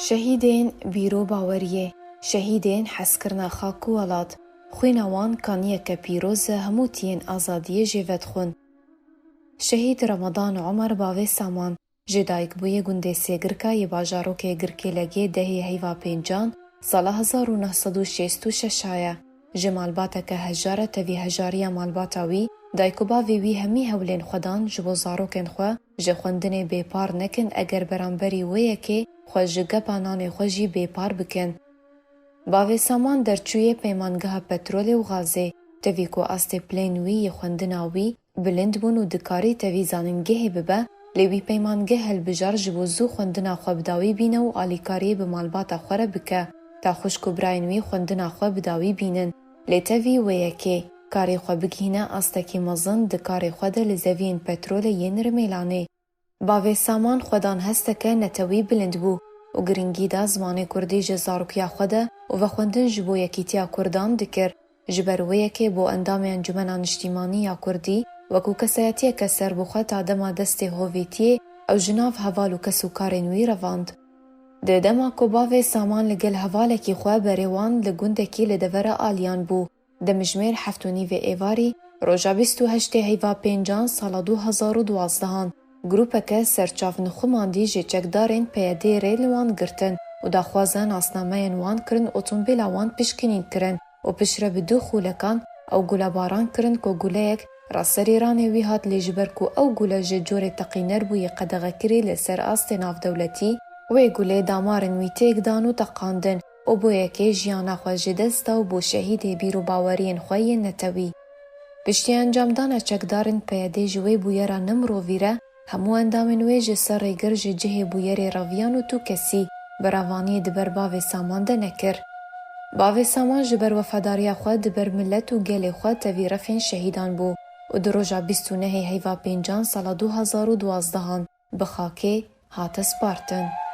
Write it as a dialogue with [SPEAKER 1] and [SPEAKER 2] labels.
[SPEAKER 1] شهیدên bîro baweriyê, şehîdên hezkirina xak û welat, xwîna wan kaniyeke pîroz e hemû tiyên azadiyê jê vedixwin. Şehîd Ramadan Omer bavê Saman ji dayikbûyê gundê Sêgirkayê bajarokê Girkêlegê dehê heyva pêncan sala 1966 ye. Ji malbateke hejar e tevî hejariya malbata wî, dayik û bavê wî hemî hewlên xwe dan ji bo zarokên xwe ji xwendinê bêpar nekin eger beramberî wê yekê xwe ji gepa nanê xwe jî bêpar bikin. Bavê Saman derçûyê peymangeha petrolê û gazê, tevî ku astê plên wî yê xwendina wî bilind bûn û dikarî tevî zanîngehê bibe, lê wî peymangeh hilbijar ji bo zû xwendina xwe bi dawî bîne û alîkariyê bi malbata xwe re bike, ta xwişk û birayên wî xwendina xwe bi dawî bînin. Lê tevî wê yekê, karê xwe bigihîne astekî mezin di karê xwe de li zeviyên petrolê yên Rmêlanê. Bavê Saman xwedan hesteke netewî bilind bû û giringî da zimanê Kurdî ji zarokiya xwe de û vexwendin ji bo Yekîtiya Kurdan dikir. Ji ber wê yekê bo endamê Encûmena Niştîmanî ya Kurdî wekû kesayetiyeke serbixwe ta dema destê hovêtiyê ew ji nav heval û kesûkarên wî revand. Di dema ku bavê Saman li gel hevalekî xwe berê wan li gundekî li devera Aliyan bû, di mijmêr 7.5 êvarî roja 28 heyva pêncan sala 2012 grûpeke serçavnixwimandî ji çekdarên PYD rê li wan girtin û daxwazan asnameyên wan kirin otomobîla wan pişkinîn kirin û piştre bi du xûlekan ew gulebaran kirin ku guleyek raserî ranê wî hat lê ji ber ku ew gule ji corê teqîner bûyê qedexekirî li ser astê navdewletî, wê gulê damarên wî têk dan û teqandin û bo yekê jiyana xwe ji dest da û bo şehîdê bîrobaweriyên xwe yên netewî. Piştî encamdana çekdarên PYD ji wê bûyera nimirovî re, hemû endamên wê ji ser rêgir ji cihê bûyerê reviyan û tu kesî, beravaniyê di ber bavê Saman de nekir. Bavê Saman ji ber wefadariya xwe di ber millet û gelê xwe tevî refên şehîdan bû û di roja 29 heyva pêncan sala 2012 bi xakê hate spartin.